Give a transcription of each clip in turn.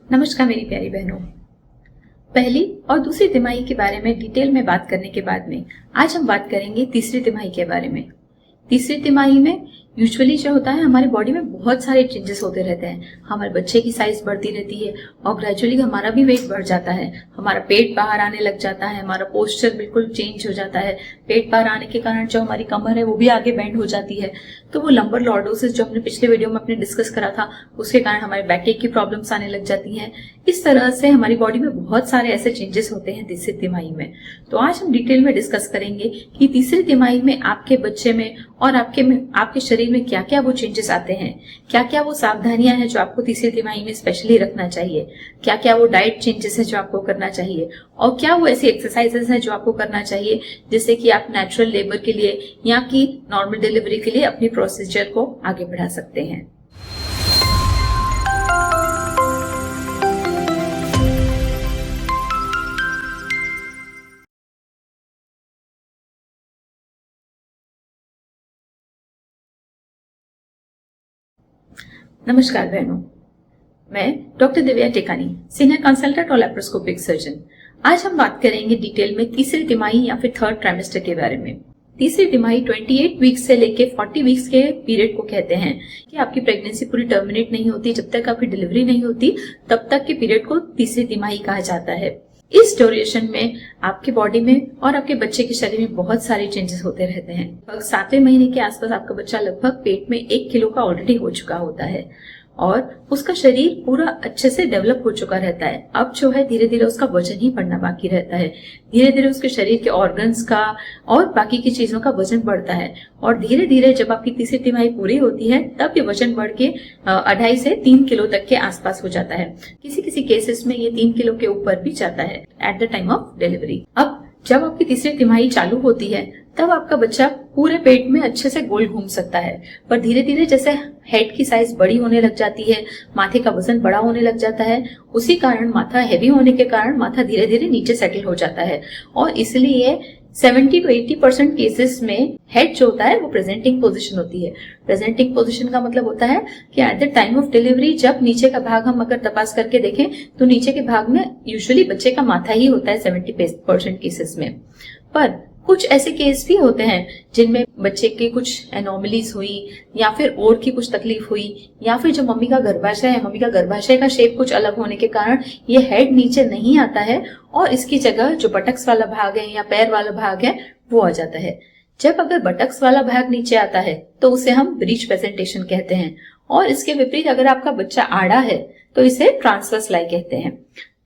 नमस्कार मेरी प्यारी बहनों। पहली और दूसरी तिमाही के बारे में डिटेल में बात करने के बाद में आज हम बात करेंगे तीसरी तिमाही के बारे में। तीसरी तिमाही में यूजुअली जो होता है हमारी बॉडी में बहुत सारे चेंजेस होते रहते हैं। हमारे बच्चे की साइज बढ़ती रहती है और ग्रेजुअली हमारा भी वेट बढ़ जाता है। हमारा पेट बाहर आने लग जाता है, हमारा पोस्चर बिल्कुल चेंज हो जाता है। पेट बाहर आने के कारण जो हमारी कमर है वो भी आगे बेंड हो जाती है। तो वो लंबर लॉर्डोसिस जो हमने पिछले वीडियो में अपने डिस्कस करा था, उसके कारण हमारे बैक एक की प्रॉब्लम्स आने लग जाती हैं। इस तरह से हमारी बॉडी में बहुत सारे ऐसे चेंजेस होते हैं तीसरी तिमाही में। तो आज हम डिटेल में डिस्कस करेंगे कि तीसरी तिमाही में आपके बच्चे में और आपके शरीर में क्या क्या वो चेंजेस आते हैं, क्या क्या वो सावधानियां हैं जो आपको तीसरी तिमाही में स्पेशली रखना चाहिए, क्या क्या वो डाइट चेंजेस है जो आपको करना चाहिए, और क्या वो ऐसी एक्सरसाइजेस हैं जो आपको करना चाहिए जिससे कि आप नेचुरल लेबर के लिए या कि नॉर्मल डिलीवरी के लिए अपनी प्रोसीजर को आगे बढ़ा सकते हैं। नमस्कार बहनों, मैं डॉक्टर दिव्या टेकानी, सीनियर कंसल्टेंट और लैप्रोस्कोपिक सर्जन। आज हम बात करेंगे डिटेल में तीसरी तिमाही या फिर थर्ड ट्राइमेस्टर के बारे में। तीसरी तिमाही 28 वीक्स से लेके 40 वीक्स के पीरियड को कहते हैं कि आपकी प्रेगनेंसी पूरी टर्मिनेट नहीं होती, जब तक आपकी डिलीवरी नहीं होती तब तक के पीरियड को तीसरी तिमाही कहा जाता है। इस ड्यूरेशन में आपकी बॉडी में और आपके बच्चे के शरीर में बहुत सारे चेंजेस होते रहते हैं। लगभग 7वें महीने के आसपास आपका बच्चा लगभग पेट में 1 किलो का ऑलरेडी हो चुका होता है और उसका शरीर पूरा अच्छे से डेवलप हो चुका रहता है। अब जो है धीरे धीरे उसका वजन ही बढ़ना बाकी रहता है। धीरे धीरे उसके शरीर के ऑर्गन्स का और बाकी की चीजों का वजन बढ़ता है और धीरे धीरे जब आपकी तीसरी तिमाही पूरी होती है तब ये वजन बढ़ के 2.5 से 3 किलो तक के आसपास हो जाता है। किसी किसी केसेस में ये 3 किलो के ऊपर भी जाता है at the time of delivery. अब जब आपकी तीसरी तिमाही चालू होती है तब आपका बच्चा पूरे पेट में अच्छे से गोल घूम सकता है, पर धीरे धीरे जैसे हेड की साइज बड़ी होने लग जाती है, माथे का वजन बड़ा होने लग जाता है, उसी कारण माथा हैवी होने के कारण माथा धीरे धीरे नीचे सेटल हो जाता है और इसलिए 70 to 80% केसेस में हेड जो होता है वो प्रेजेंटिंग पोजीशन होती है। प्रेजेंटिंग पोजीशन का मतलब होता है कि at the time of delivery जब नीचे का भाग हम अगर तपास करके देखें तो नीचे के भाग में यूजुअली बच्चे का माथा ही होता है 70% केसेस में। पर कुछ ऐसे केस भी होते हैं जिनमें बच्चे के कुछ एनोमलीज हुई या फिर और की कुछ तकलीफ हुई या फिर जो मम्मी का गर्भाशय है, मम्मी का गर्भाशय का शेप कुछ अलग होने के कारण ये हेड नीचे नहीं आता है और इसकी जगह जो बटक्स वाला भाग है या पैर वाला भाग है वो आ जाता है। जब अगर बटक्स वाला भाग नीचे आता है तो उसे हम ब्रीच प्रेजेंटेशन कहते हैं और इसके विपरीत अगर आपका बच्चा आड़ा है तो इसे ट्रांसवर्स लाई कहते हैं।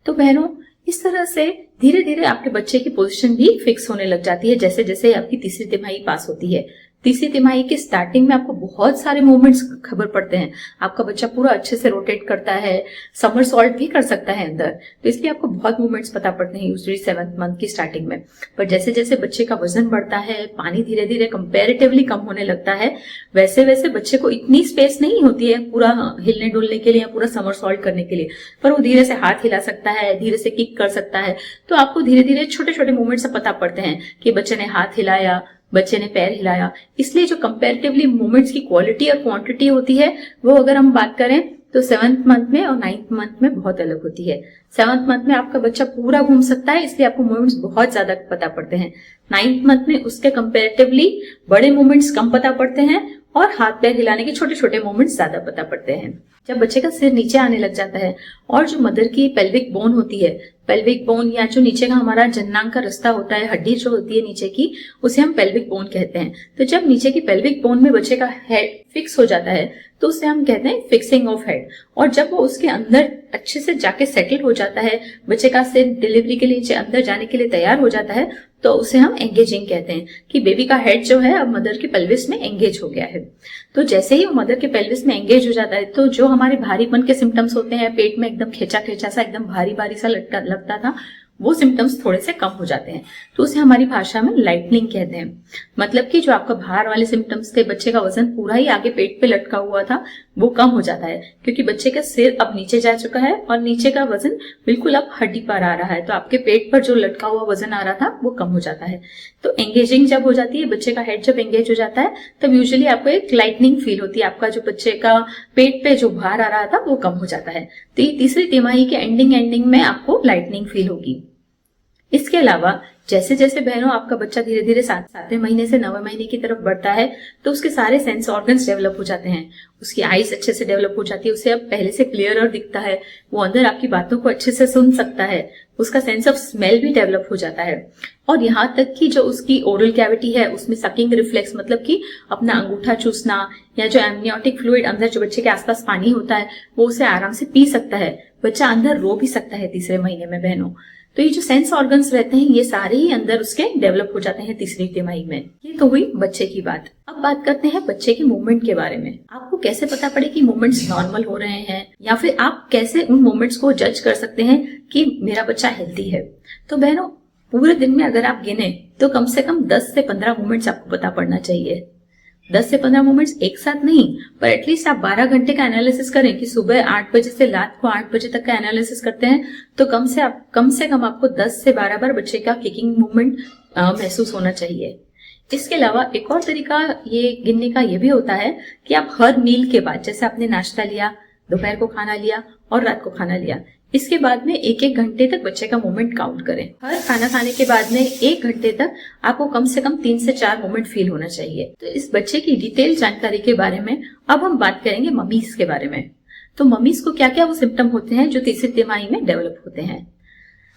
तो बहनों, इस तरह से धीरे धीरे आपके बच्चे की पोजीशन भी फिक्स होने लग जाती है जैसे जैसे आपकी तीसरी तिमाही पास होती है। तीसरी तिमाही की स्टार्टिंग में आपको बहुत सारे मूवमेंट्स खबर पड़ते हैं। आपका बच्चा पूरा अच्छे से रोटेट करता है, समरसॉल्ट भी कर सकता है अंदर, तो इसलिए आपको बहुत मूवमेंट्स पता पड़ते हैं यूजुअली 7th मंथ की स्टार्टिंग में। पर जैसे जैसे बच्चे का वजन बढ़ता है, पानी धीरे धीरे कंपेरेटिवली कम होने लगता है, वैसे वैसे बच्चे को इतनी स्पेस नहीं होती है पूरा हिलने डुलने के लिए या पूरा समरसॉल्ट करने के लिए, पर वो धीरे से हाथ हिला सकता है, धीरे से किक कर सकता है। तो आपको धीरे धीरे छोटे छोटे मूवमेंट्स से पता पड़ते हैं कि बच्चे ने हाथ हिलाया, बच्चे ने पैर हिलाया। इसलिए जो कंपैरेटिवली मूवमेंट्स की क्वालिटी और क्वांटिटी होती है वो अगर हम बात करें तो 7th मंथ में और 9th मंथ में बहुत अलग होती है। 7th मंथ में आपका बच्चा पूरा घूम सकता है, इसलिए आपको मूवमेंट्स बहुत ज्यादा पता पड़ते हैं। 9th मंथ में उसके कंपैरेटिवली बड़े मूवमेंट्स कम पता पड़ते हैं और हाथ पैर हिलाने के छोटे छोटे मूवमेंट्स ज्यादा पता पड़ते हैं। जब बच्चे का सिर नीचे आने लग जाता है और जो मदर की पेल्विक बोन होती है, पेल्विक बोन या जो नीचे का हमारा जननांग का रास्ता होता है, हड्डी जो होती है नीचे की, उसे हम पेल्विक बोन कहते हैं। तो जब नीचे की पेल्विक बोन में बच्चे का हेड फिक्स हो जाता है तो उसे हम कहते हैं फिक्सिंग ऑफ हेड। और जब वो उसके अंदर अच्छे से जाके सेटल हो जाता है, बच्चे का सिर डिलीवरी के लिए अंदर जाने के लिए तैयार हो जाता है, तो उसे हम एंगेजिंग कहते हैं कि बेबी का हेड जो है अब मदर के पेल्विस में एंगेज हो गया है। तो जैसे ही वो मदर के पेल्विस में एंगेज हो जाता है तो जो हमारे भारीपन के सिम्टम्स होते हैं, पेट में एकदम खिंचा खिंचा सा एकदम भारी भारी सा लगता था, वो सिम्टम्स थोड़े से कम हो जाते हैं। तो उसे हमारी भाषा में लाइटनिंग कहते हैं। मतलब कि जो आपका बाहर वाले सिम्टम्स थे, बच्चे का वजन पूरा ही आगे पेट पे लटका हुआ था, वो कम हो जाता है क्योंकि बच्चे का सिर अब नीचे जा चुका है और नीचे का वजन बिल्कुल अब हड्डी पर आ रहा है। तो आपके पेट पर जो लटका हुआ वजन आ रहा था वो कम हो जाता है। तो एंगेजिंग जब हो जाती है, बच्चे का हेड जब एंगेज हो जाता है, तब यूजुअली आपको एक लाइटनिंग फील होती है। आपका जो बच्चे का पेट पे जो भार आ रहा था वो कम हो जाता है। तो ये तीसरी तिमाही के एंडिंग में आपको लाइटनिंग फील होगी। इसके अलावा जैसे जैसे बहनों आपका बच्चा धीरे धीरे 7वें महीने से 9वें महीने की तरफ बढ़ता है, तो उसके सारे सेंस ऑर्गन्स डेवलप हो जाते हैं। उसकी आईज अच्छे से डेवलप हो जाती है, उसे अब पहले से क्लियरर दिखता है, वो अंदर आपकी बातों को अच्छे से सुन सकता है, उसका सेंस ऑफ स्मेल भी डेवलप हो जाता है। और यहाँ तक कि जो उसकी ओरल कैविटी है उसमें सकिंग रिफ्लेक्स, मतलब कि अपना अंगूठा चूसना या जो एमनियोटिक फ्लूइड अंदर जो बच्चे के आसपास पानी होता है वो उसे आराम से पी सकता है। बच्चा अंदर रो भी सकता है तीसरे महीने में बहनों। तो ये जो सेंस ऑर्गन्स रहते हैं ये सारे ही अंदर उसके डेवलप हो जाते हैं तीसरी तिमाही में। ये तो हुई बच्चे की बात। अब बात करते हैं बच्चे के मूवमेंट के बारे में। आपको कैसे पता पड़े कि मूवमेंट्स नॉर्मल हो रहे हैं, या फिर आप कैसे उन मूवमेंट्स को जज कर सकते हैं कि मेरा बच्चा हेल्दी है। तो बहनों, पूरे दिन में अगर आप गिने तो कम से कम 10 से 15 मूवमेंट्स आपको पता पड़ना चाहिए। 10 से 15 मूवमेंट्स एक साथ नहीं, पर एटलीस्ट आप 12 घंटे का एनालिसिस करें कि सुबह 8 बजे से रात को 8 बजे तक का एनालिसिस करते हैं तो कम से कम आपको 10 से 12 बार बच्चे का किकिंग मूवमेंट महसूस होना चाहिए। इसके अलावा एक और तरीका ये गिनने का ये भी होता है कि आप हर मील के बाद, जैसे आपने नाश्ता लिया, दोपहर को खाना लिया और रात को खाना लिया, इसके बाद में 1-1 घंटे तक बच्चे का मूवमेंट काउंट करें। हर खाना खाने के बाद में 1 घंटे तक आपको कम से कम 3 से 4 मूवमेंट फील होना चाहिए। तो इस बच्चे की डिटेल जानकारी के बारे में अब हम बात करेंगे ममीज के बारे में। तो ममीज को क्या क्या वो सिम्टम होते हैं जो तीसरी तिमाही में डेवलप होते हैं।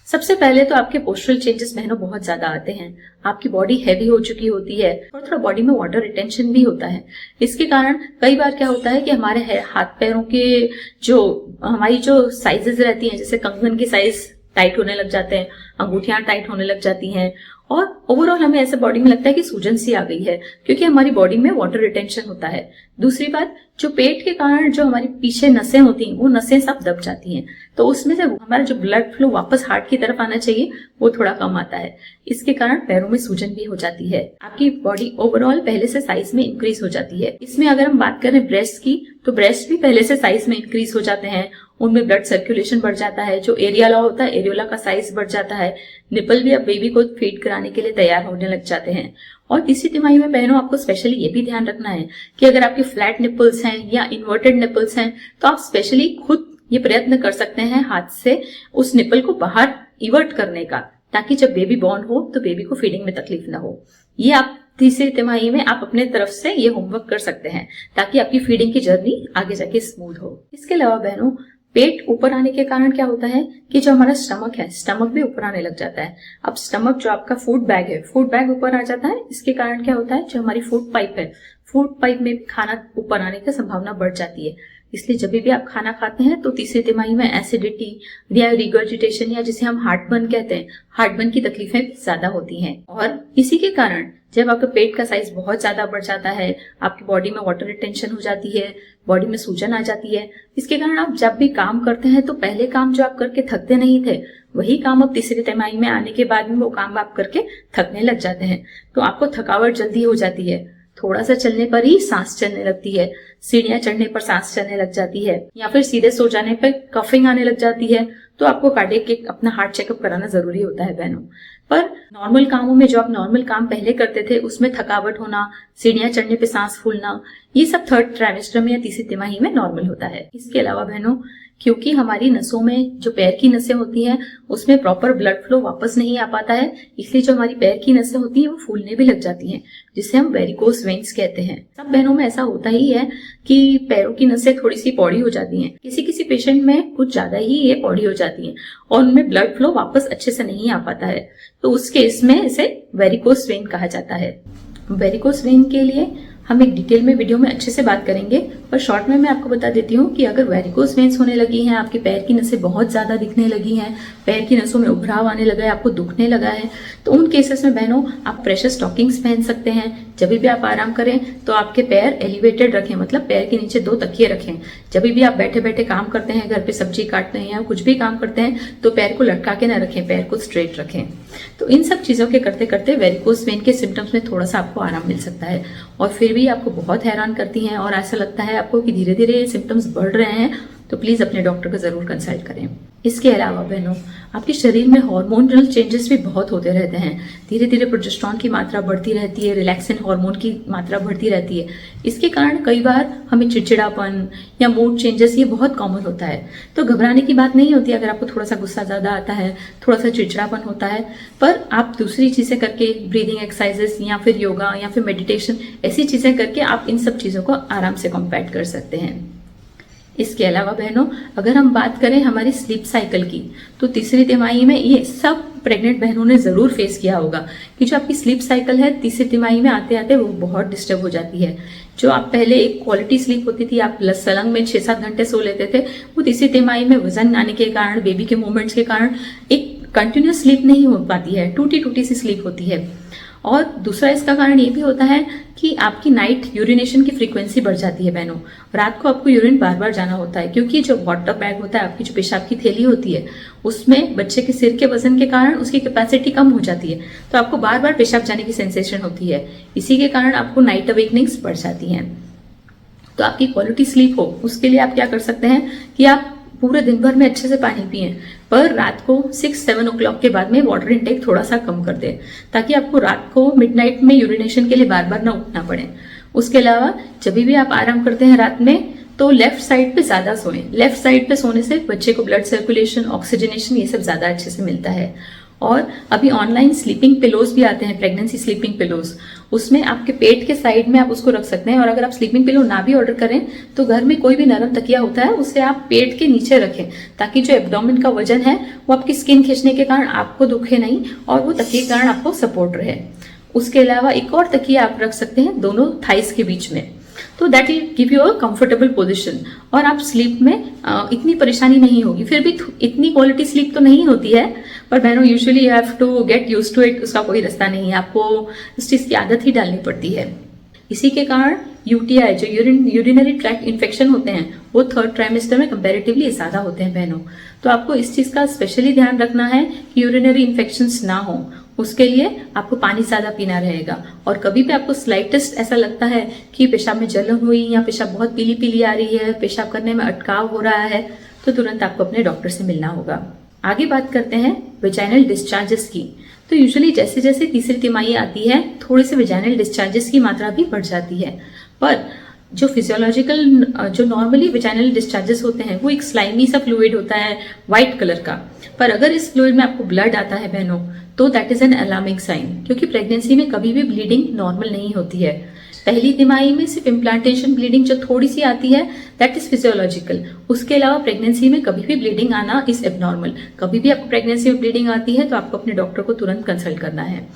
सबसे पहले तो आपके पोस्चरल चेंजेस बहनों बहुत ज्यादा आते हैं। आपकी बॉडी हैवी हो चुकी होती है और थोड़ा बॉडी में वाटर रिटेंशन भी होता है। इसके कारण कई बार क्या होता है कि हमारे हाथ पैरों के जो हमारी जो साइजेस रहती हैं, जैसे कंगन की साइज टाइट होने लग जाते हैं, अंगूठियां टाइट होने लग जाती हैं और ओवरऑल हमें ऐसे बॉडी में लगता है कि सूजन सी आ गई है, क्योंकि हमारी बॉडी में वाटर रिटेंशन होता है। दूसरी बात, जो पेट के कारण जो हमारी पीछे नसें होती हैं वो नसें सब दब जाती हैं, तो उसमें से हमारा जो ब्लड फ्लो वापस हार्ट की तरफ आना चाहिए वो थोड़ा कम आता है। इसके कारण पैरों में सूजन भी हो जाती है। आपकी बॉडी ओवरऑल पहले से साइज में इंक्रीज हो जाती है। इसमें अगर हम बात करें ब्रेस्ट की, तो ब्रेस्ट भी पहले से साइज में इंक्रीज हो जाते हैं, उनमें ब्लड सर्कुलेशन बढ़ जाता है, जो एरियोला होता है एरियोला का साइज बढ़ जाता है, निपल भी अब बेबी को फीड कराने के लिए तैयार होने लग जाते हैं। और तीसरी तिमाही में बहनों आपको स्पेशली ये भी ध्यान रखना है कि अगर आपके फ्लैट निपल्स हैं या इन्वर्टेड निपल्स हैं तो आप स्पेशली खुद ये प्रयत्न कर सकते हैं हाथ से उस निपल को बाहर इवर्ट करने का, ताकि जब बेबी बॉर्न हो तो बेबी को फीडिंग में तकलीफ ना हो। ये आप तीसरी तिमाही में आप अपने तरफ से ये होमवर्क कर सकते हैं ताकि आपकी फीडिंग की जर्नी आगे जाके स्मूथ हो। इसके अलावा बहनों, पेट ऊपर आने के कारण क्या होता है कि जो हमारा स्टमक है, स्टमक भी ऊपर आने लग जाता है। अब स्टमक जो आपका फूड बैग है, फूड बैग ऊपर आ जाता है। इसके कारण क्या होता है, जो हमारी फूड पाइप है, फूड पाइप में खाना ऊपर आने की संभावना बढ़ जाती है। इसलिए जब भी आप खाना खाते हैं तो तीसरी तिमाही में एसिडिटी या रिगर्जिटेशन या जिसे हम हार्टबर्न कहते हैं, हार्टबर्न की तकलीफें ज्यादा होती हैं। और इसी के कारण जब आपके पेट का साइज बहुत ज्यादा बढ़ जाता है, आपकी बॉडी में वाटर रिटेंशन हो जाती है, बॉडी में सूजन आ जाती है। इसके कारण आप जब भी काम करते हैं तो पहले काम जो आप करके थकते नहीं थे, वही काम अब तीसरी तिमाही में आने के बाद में वो काम आप करके थकने लग जाते हैं। तो आपको थकावट जल्दी हो जाती है, थोड़ा सा चलने पर ही सांस चलने लगती है, सीढ़ियां चढ़ने पर सांस चलने लग जाती है, या फिर सीधे सो जाने पर कफिंग आने लग जाती है। तो आपको कार्डियक अपना हार्ट चेकअप कराना जरूरी होता है बहनों। पर नॉर्मल कामों में जो आप नॉर्मल काम पहले करते थे उसमें थकावट होना, सीढ़ियां चढ़ने पे सांस फूलना, ये सब 3rd ट्राइमेस्टर में या तीसरी तिमाही में नॉर्मल होता है। इसके अलावा बहनों, क्योंकि हमारी नसों में जो पैर की नसें होती हैं उसमें प्रॉपर ब्लड फ्लो वापस नहीं आ पाता है, इसलिए जो हमारी पैर की नसें होती हैं वो फूलने भी लग जाती हैं, जिसे हम वेरिकोस वेन्स कहते हैं। सब बहनों में ऐसा होता ही है कि पैरों की नसें थोड़ी सी पौड़ी हो जाती हैं, किसी किसी पेशेंट में कुछ ज्यादा ही ये पौड़ी हो जाती हैं और उनमें ब्लड फ्लो वापस अच्छे से नहीं आ पाता है, तो उस केस में इसे वेरिकोस वेन कहा जाता है। वेरिकोस वेन के लिए हम एक डिटेल में वीडियो में अच्छे से बात करेंगे, पर शॉर्ट में मैं आपको बता देती हूँ कि अगर वेरिकोस वेन्स होने लगी हैं, आपके पैर की नसें बहुत ज़्यादा दिखने लगी हैं, पैर की नसों में उभराव आने लगा है, आपको दुखने लगा है, तो उन केसेस में बहनों आप प्रेशर स्टॉकिंग्स पहन सकते हैं। जब भी आप आराम करें तो आपके पैर एलिवेटेड रखें, मतलब पैर के नीचे 2 तकिए रखें। जब भी आप बैठे बैठे काम करते हैं, घर पे सब्जी काटते हैं या कुछ भी काम करते हैं, तो पैर को लटका के ना रखें, पैर को स्ट्रेट रखें। तो इन सब चीज़ों के करते करते वेरिकोस वेन के सिम्टम्स में थोड़ा सा आपको आराम मिल सकता है, और फिर भी आपको बहुत हैरान करती हैं और ऐसा लगता है आपको कि धीरे धीरे ये सिम्टम्स बढ़ रहे हैं, तो प्लीज़ अपने डॉक्टर को ज़रूर कंसल्ट करें। इसके अलावा बहनों, आपके शरीर में हार्मोनल चेंजेस भी बहुत होते रहते हैं। धीरे धीरे प्रोजेस्टेरॉन की मात्रा बढ़ती रहती है, रिलैक्सिन हार्मोन की मात्रा बढ़ती रहती है। इसके कारण कई बार हमें चिड़चिड़ापन या मूड चेंजेस ये बहुत कॉमन होता है। तो घबराने की बात नहीं होती अगर आपको थोड़ा सा गुस्सा ज़्यादा आता है, थोड़ा सा चिड़चिड़ापन होता है, पर आप दूसरी चीज़ें करके, ब्रीदिंग एक्सरसाइजेस या फिर योगा या फिर मेडिटेशन, ऐसी चीज़ें करके आप इन सब चीज़ों को आराम से कॉम्बैट कर सकते हैं। इसके अलावा बहनों, अगर हम बात करें हमारी स्लीप साइकिल की, तो तीसरी तिमाही में ये सब प्रेग्नेंट बहनों ने ज़रूर फेस किया होगा कि जो आपकी स्लीप साइकिल है तीसरी तिमाही में आते आते वो बहुत डिस्टर्ब हो जाती है। जो आप पहले एक क्वालिटी स्लीप होती थी, आप सलंग में 6-7 घंटे सो लेते थे, वो तीसरी तिमाही में वजन आने के कारण, बेबी के मूवमेंट्स के कारण एक कंटिन्यूस स्लीप नहीं हो पाती है, टूटी टूटी सी स्लीप होती है। और दूसरा इसका कारण ये भी होता है कि आपकी नाइट यूरिनेशन की फ्रीक्वेंसी बढ़ जाती है बहनों। रात को आपको यूरिन बार बार जाना होता है, क्योंकि जो वाटर बैग होता है, आपकी जो पेशाब की थैली होती है, उसमें बच्चे के सिर के वजन के कारण उसकी कैपेसिटी कम हो जाती है, तो आपको बार बार पेशाब जाने की सेंसेशन होती है। इसी के कारण आपको नाइट अवेकनिंग्स बढ़ जाती हैं। तो आपकी क्वालिटी स्लीप हो, उसके लिए आप क्या कर सकते हैं कि आप पूरे दिन भर में अच्छे से पानी पिएं, पर रात को 6-7 ओ क्लॉक के बाद में वाटर इनटेक थोड़ा सा कम कर दें, ताकि आपको रात को मिडनाइट में यूरिनेशन के लिए बार बार ना उठना पड़े। उसके अलावा जब भी आप आराम करते हैं रात में, तो लेफ्ट साइड पे ज्यादा सोएं। लेफ्ट साइड पे सोने से बच्चे को ब्लड सर्कुलेशन, ऑक्सीजनेशन, ये सब ज्यादा अच्छे से मिलता है। और अभी ऑनलाइन स्लीपिंग पिलोज भी आते हैं, प्रेगनेंसी स्लीपिंग पिलोज, उसमें आपके पेट के साइड में आप उसको रख सकते हैं। और अगर आप स्लीपिंग पिलो ना भी ऑर्डर करें तो घर में कोई भी नरम तकिया होता है, उसे आप पेट के नीचे रखें, ताकि जो एब्डोमेन का वजन है वो आपकी स्किन खींचने के कारण आपको दुखे नहीं, और वो तकिए के कारण आपको सपोर्ट रहे। उसके अलावा एक और तकिया आप रख सकते हैं दोनों थाइस के बीच में, तो that will give you a comfortable position, और आप स्लीप में इतनी परेशानी नहीं होगी। फिर भी इतनी क्वालिटी स्लीप तो नहीं होती है, पर बहनों usually you have to get use to it, उसका कोई रास्ता नहीं है, आपको इस चीज़ की आदत ही डालनी पड़ती है। इसी के कारण यूटीआई, जो यूरिनरी ट्रैक्ट इन्फेक्शन होते हैं, वो 3rd ट्राइमेस्टर में कंपैरेटिवली ज़्यादा होते हैं बहनों। तो आपको इस चीज़ का स्पेशली ध्यान रखना है कि यूरिनरी इन्फेक्शंस ना हो। उसके लिए आपको पानी ज़्यादा पीना रहेगा, और कभी भी आपको स्लाइटेस्ट ऐसा लगता है कि पेशाब में जलन हुई या पेशाब बहुत पीली पीली आ रही है, पेशाब करने में अटकाव हो रहा है, तो तुरंत आपको अपने डॉक्टर से मिलना होगा। आगे बात करते हैं वेजाइनल डिस्चार्जेस की। तो यूजुअली जैसे जैसे तीसरी तिमाही आती है, थोड़े से वेजाइनल डिस्चार्जेस की मात्रा भी बढ़ जाती है, पर जो फिजियोलॉजिकल, जो नॉर्मली वेजाइनल डिस्चार्जेस होते हैं, वो एक स्लाइमी सा फ्लूइड होता है व्हाइट कलर का। पर अगर इस फ्लूइड में आपको ब्लड आता है बहनों, तो that is an alarming sign, क्योंकि प्रेगनेंसी में कभी भी ब्लीडिंग नॉर्मल नहीं होती है। पहली तिमाही में सिर्फ इम्प्लांटेशन ब्लीडिंग जो थोड़ी सी आती है, दैट इज फिजियोलॉजिकल। उसके अलावा प्रेगनेंसी में कभी भी ब्लीडिंग आना इज एबनॉर्मल। कभी भी आपको प्रेगनेंसी में ब्लीडिंग आती है तो आपको अपने डॉक्टर को तुरंत कंसल्ट करना है।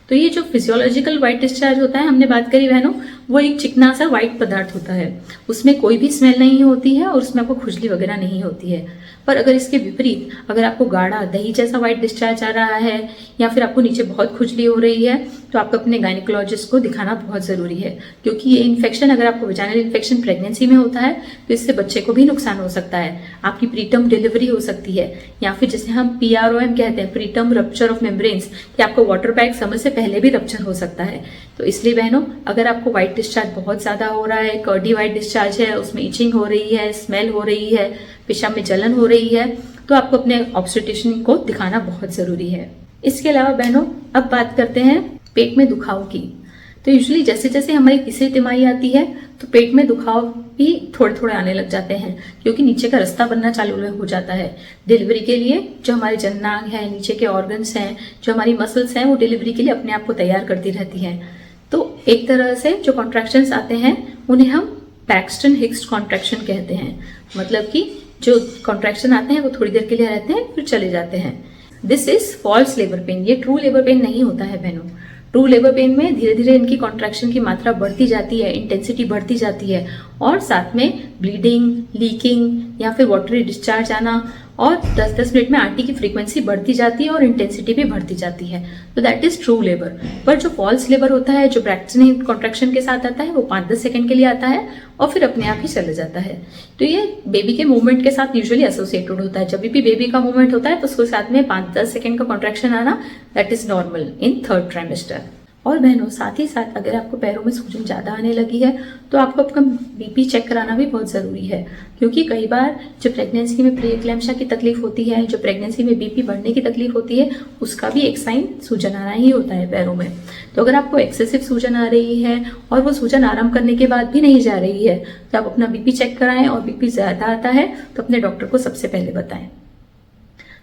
तो ये जो फिजियोलॉजिकल व्हाइट डिस्चार्ज होता है, हमने बात करी बहनों, वो एक चिकना सा व्हाइट पदार्थ होता है, उसमें कोई भी स्मेल नहीं होती है और उसमें आपको खुजली वगैरह नहीं होती है। पर अगर इसके विपरीत, अगर आपको गाढ़ा दही जैसा व्हाइट डिस्चार्ज आ रहा है या फिर आपको नीचे बहुत खुजली हो रही है, तो आपको अपने गायनिकोलॉजिस्ट को दिखाना बहुत जरूरी है, क्योंकि ये इन्फेक्शन, अगर आपको वेजाइनल इन्फेक्शन प्रेगनेंसी में होता है तो इससे बच्चे को भी नुकसान हो सकता है, आपकी प्रीटर्म डिलीवरी हो सकती है, या फिर जिसे हम PROM कहते हैं, प्रीटर्म रप्चर ऑफ मेम्ब्रेन्स, कि आपको वाटर बैग समय से पहले भी रप्चर हो सकता है। तो इसलिए बहनों, अगर आपको व्हाइट डिस्चार्ज बहुत ज्यादा हो रहा है, कर्डी व्हाइट डिस्चार्ज है, उसमें इचिंग हो रही है, स्मेल हो रही है, पेशाब में जलन हो रही है, तो आपको अपने ऑब्स्टेट्रिशियन को दिखाना बहुत जरूरी है। इसके अलावा बहनों, अब बात करते हैं पेट में दुखाव की। तो यूजुअली जैसे जैसे हमारी तीसरी तिमाही आती है तो पेट में दुखाव भी थोड़े थोड़े आने लग जाते हैं, क्योंकि नीचे का रास्ता बनना चालू हो जाता है। डिलीवरी के लिए जो हमारे जननांग है, नीचे के ऑर्गन्स हैं, जो हमारी मसल्स हैं, वो डिलीवरी के लिए अपने आप को तैयार करती रहती हैं। तो एक तरह से जो कॉन्ट्रैक्शंस आते हैं उन्हें हम पैक्सटन हिक्स कॉन्ट्रैक्शन कहते हैं, मतलब कि जो कॉन्ट्रैक्शन आते हैं वो थोड़ी देर के लिए रहते हैं फिर चले जाते हैं। This is false labour pain, ये ट्रू लेबर पेन नहीं होता है बहनों। ट्रू लेबर पेन में धीरे धीरे इनकी कॉन्ट्रैक्शन की मात्रा बढ़ती जाती है, इंटेंसिटी बढ़ती जाती है और साथ में ब्लीडिंग, लीकिंग या फिर वाटरी डिस्चार्ज आना और 10-10 मिनट में आरटी की फ्रीक्वेंसी बढ़ती जाती है और इंटेंसिटी भी बढ़ती जाती है। तो दैट इज ट्रू लेबर। पर जो फॉल्स लेबर होता है, जो ब्रैक्सनिंग कॉन्ट्रैक्शन के साथ आता है, वो 5-10 सेकंड के लिए आता है और फिर अपने आप ही चले जाता है। तो ये बेबी के मूवमेंट के साथ यूजुअली एसोसिएटेड होता है। जब भी बेबी का मूवमेंट होता है तो उसके साथ में 5-10 सेकंड का कॉन्ट्रैक्शन आना, that is normal in 3rd trimester. और बहनों, साथ ही साथ अगर आपको पैरों में सूजन ज़्यादा आने लगी है तो आपको आपका बीपी चेक कराना भी बहुत ज़रूरी है, क्योंकि कई बार जो प्रेगनेंसी में प्री एक्लैम्सिया की तकलीफ होती है, जो प्रेगनेंसी में बीपी बढ़ने की तकलीफ होती है, उसका भी एक साइन सूजन आना ही होता है पैरों में। तो अगर आपको एक्सेसिव सूजन आ रही है और वो सूजन आराम करने के बाद भी नहीं जा रही है तो आप अपना बीपी चेक कराएं, और बीपी ज़्यादा आता है तो अपने डॉक्टर को सबसे पहले बताएं।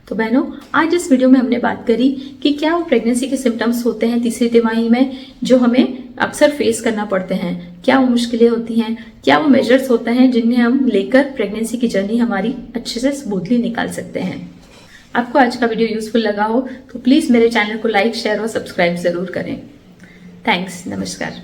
तो बहनों, आज इस वीडियो में हमने बात करी कि क्या वो प्रेगनेंसी के सिम्टम्स होते हैं तीसरी तिमाही में जो हमें अक्सर फेस करना पड़ते हैं, क्या वो मुश्किलें होती हैं, क्या वो मेजर्स होते हैं जिन्हें हम लेकर प्रेगनेंसी की जर्नी हमारी अच्छे से स्मूथली निकाल सकते हैं। आपको आज का वीडियो यूजफुल लगा हो तो प्लीज़ मेरे चैनल को लाइक, शेयर और सब्सक्राइब ज़रूर करें। थैंक्स। नमस्कार।